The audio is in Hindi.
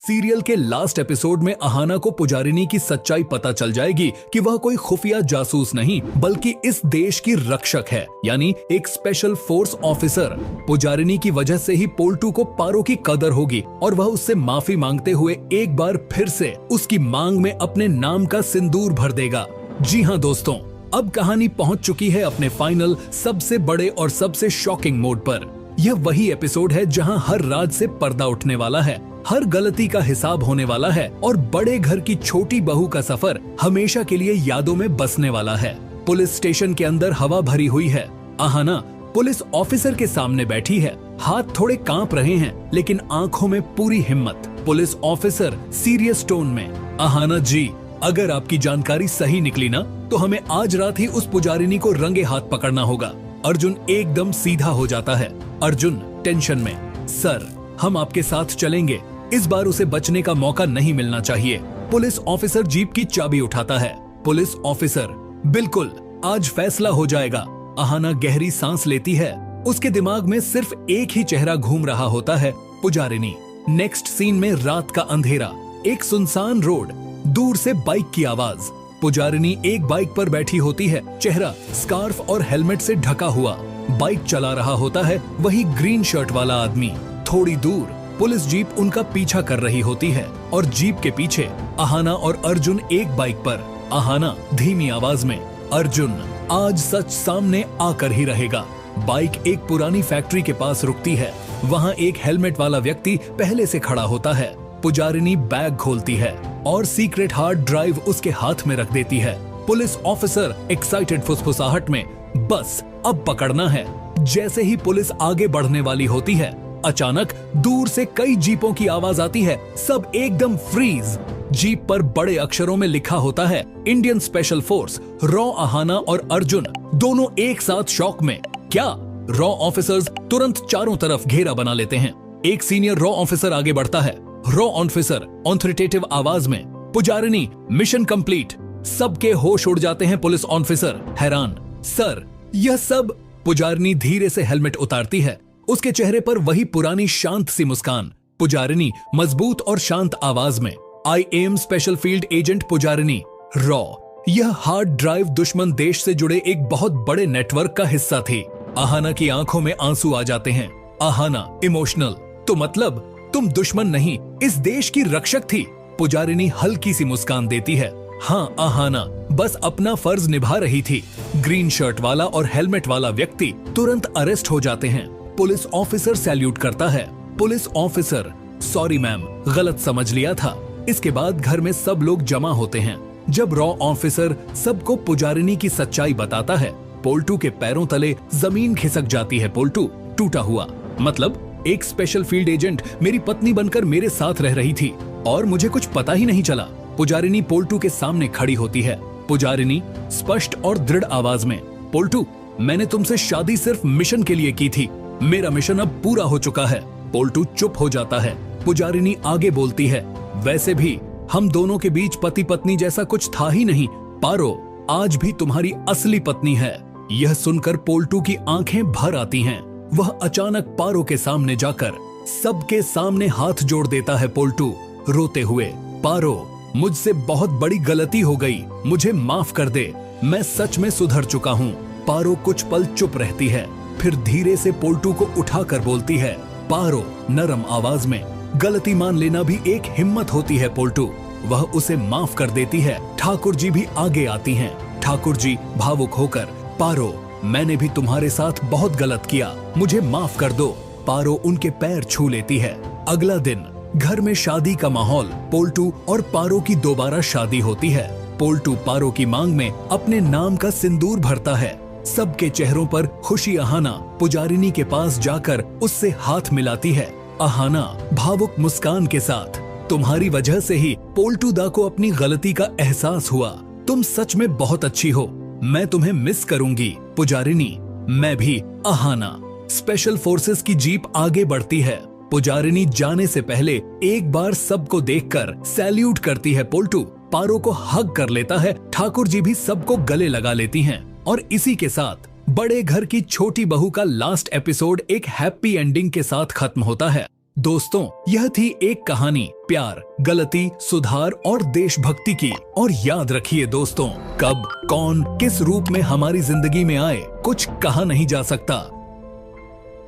सीरियल के लास्ट एपिसोड में अहाना को पुजारिनी की सच्चाई पता चल जाएगी कि वह कोई खुफिया जासूस नहीं बल्कि इस देश की रक्षक है, यानी एक स्पेशल फोर्स ऑफिसर। पुजारिनी की वजह से ही पोल्टू को पारो की कदर होगी और वह उससे माफी मांगते हुए एक बार फिर से उसकी मांग में अपने नाम का सिंदूर भर देगा। जी हाँ दोस्तों, अब कहानी पहुंच चुकी है अपने फाइनल सबसे बड़े और सबसे शॉकिंग मोड पर। यह वही एपिसोड है जहां हर राज से पर्दा उठने वाला है, हर गलती का हिसाब होने वाला है और बड़े घर की छोटी बहू का सफर हमेशा के लिए यादों में बसने वाला है। पुलिस स्टेशन के अंदर हवा भरी हुई है। अहाना पुलिस ऑफिसर के सामने बैठी है, हाथ थोड़े कांप रहे हैं लेकिन आंखों में पूरी हिम्मत। पुलिस ऑफिसर सीरियस टोन में, अहाना जी, अगर आपकी जानकारी सही निकली ना तो हमें आज रात ही उस पुजारिनी को रंगे हाथ पकड़ना होगा। अर्जुन एकदम सीधा हो जाता है। अर्जुन टेंशन में, सर हम आपके साथ चलेंगे, इस बार उसे बचने का मौका नहीं मिलना चाहिए। पुलिस ऑफिसर जीप की चाबी उठाता है। पुलिस ऑफिसर, बिल्कुल आज फैसला हो जाएगा। अहाना गहरी सांस लेती है। उसके दिमाग में सिर्फ एक ही चेहरा घूम रहा होता है, पुजारिनी। नेक्स्ट सीन में रात का अंधेरा, एक सुनसान रोड, दूर से बाइक की आवाज। पुजारिनी एक बाइक पर बैठी होती है, चेहरा स्कार्फ और हेलमेट से ढका हुआ। बाइक चला रहा होता है वही ग्रीन शर्ट वाला आदमी। थोड़ी दूर पुलिस जीप उनका पीछा कर रही होती है और जीप के पीछे अहाना और अर्जुन एक बाइक पर। अहाना धीमी आवाज में, अर्जुन आज सच सामने आकर ही रहेगा। बाइक एक पुरानी फैक्ट्री के पास रुकती है। वहाँ एक हेलमेट वाला व्यक्ति पहले से खड़ा होता है। पुजारिनी बैग खोलती है और सीक्रेट हार्ड ड्राइव उसके हाथ में रख देती है। पुलिस ऑफिसर एक्साइटेड फुसफुसाहट में, बस अब पकड़ना है। जैसे ही पुलिस आगे बढ़ने वाली होती है, अचानक दूर से कई जीपों की आवाज आती है। सब एकदम फ्रीज। जीप पर बड़े अक्षरों में लिखा होता है, Indian special force raw. Ahana और अर्जुन दोनों एक साथ शॉक में। क्या? रॉ ऑफिसर्स तुरंत चारों तरफ घेरा बना लेते हैं। एक सीनियर रॉ ऑफिसर आगे बढ़ता है। रॉ ऑफिसर ऑथोरिटेटिव आवाज में, पुजारिनी मिशन कंप्लीट। सबके होश उड़ जाते हैं। पुलिस ऑफिसर हैरान, सर यह सब? पुजारिनी धीरे से हेलमेट उतारती है। उसके चेहरे पर वही पुरानी शांत सी मुस्कान। पुजारिनी मजबूत और शांत आवाज में, I am special field agent Pujarini रॉ। यह हार्ड ड्राइव दुश्मन देश से जुड़े एक बहुत बड़े नेटवर्क का हिस्सा थी। अहाना की आंखों में आंसू आ जाते हैं। अहाना इमोशनल, तो मतलब तुम दुश्मन नहीं, इस देश की रक्षक थी। पुजारिनी हल्की सी मुस्कान देती है। हाँ अहाना बस अपना फर्ज निभा रही थी। ग्रीन शर्ट वाला और हेलमेट वाला व्यक्ति तुरंत अरेस्ट हो जाते हैं। पुलिस ऑफिसर सैल्यूट करता है। पुलिस ऑफिसर, सॉरी मैम, गलत समझ लिया था। इसके बाद घर में सब लोग जमा होते हैं। जब रॉ ऑफिसर सबको पुजारिनी की सच्चाई बताता है, पोल्टू के पैरों तले जमीन खिसक जाती है। पोल्टू टूटा हुआ, मतलब एक स्पेशल फील्ड एजेंट मेरी पत्नी बनकर मेरे साथ रह रही थी और मुझे कुछ पता ही नहीं चला। पुजारिनी पोल्टू के सामने खड़ी होती है। पुजारिनी स्पष्ट और दृढ़ आवाज में, पोल्टू मैंने तुमसे शादी सिर्फ मिशन के लिए की थी। मेरा मिशन अब पूरा हो चुका है। पोल्टू चुप हो जाता है। पुजारिनी आगे बोलती है, वैसे भी हम दोनों के बीच पति पत्नी जैसा कुछ था ही नहीं। पारो आज भी तुम्हारी असली पत्नी है। यह सुनकर पोल्टू की आंखें भर आती हैं। वह अचानक पारो के सामने जाकर सबके सामने हाथ जोड़ देता है। पोल्टू रोते हुए, पारो मुझसे बहुत बड़ी गलती हो गई, मुझे माफ कर दे, मैं सच में सुधर चुका हूँ। पारो कुछ पल चुप रहती है, फिर धीरे से पोल्टू को उठाकर बोलती है, पारो नरम आवाज में, गलती मान लेना भी एक हिम्मत होती है पोल्टू। वह उसे माफ कर देती है। ठाकुर जी भी आगे आती हैं। ठाकुर जी भावुक होकर, पारो मैंने भी तुम्हारे साथ बहुत गलत किया, मुझे माफ कर दो। पारो उनके पैर छू लेती है। अगला दिन घर में शादी का माहौल। पोल्टू और पारो की दोबारा शादी होती है। पोल्टू पारो की मांग में अपने नाम का सिंदूर भरता है। सबके चेहरों पर खुशी। अहाना पुजारिनी के पास जाकर उससे हाथ मिलाती है। अहाना भावुक मुस्कान के साथ, तुम्हारी वजह से ही पोल्टू दा को अपनी गलती का एहसास हुआ। तुम सच में बहुत अच्छी हो, मैं तुम्हें मिस करूंगी। पुजारिनी, मैं भी। अहाना स्पेशल फोर्सेस की जीप आगे बढ़ती है। पुजारिनी जाने से पहले एक बार सबको देखकर सैल्यूट करती है। पोल्टू पारो को हग कर लेता है। ठाकुर जी भी सबको गले लगा लेती हैं। और इसी के साथ बड़े घर की छोटी बहू का लास्ट एपिसोड एक हैप्पी एंडिंग के साथ खत्म होता है। दोस्तों, यह थी एक कहानी प्यार, गलती, सुधार और देशभक्ति की। और याद रखिए दोस्तों, कब, कौन, किस रूप में हमारी जिंदगी में आए, कुछ कहा नहीं जा सकता,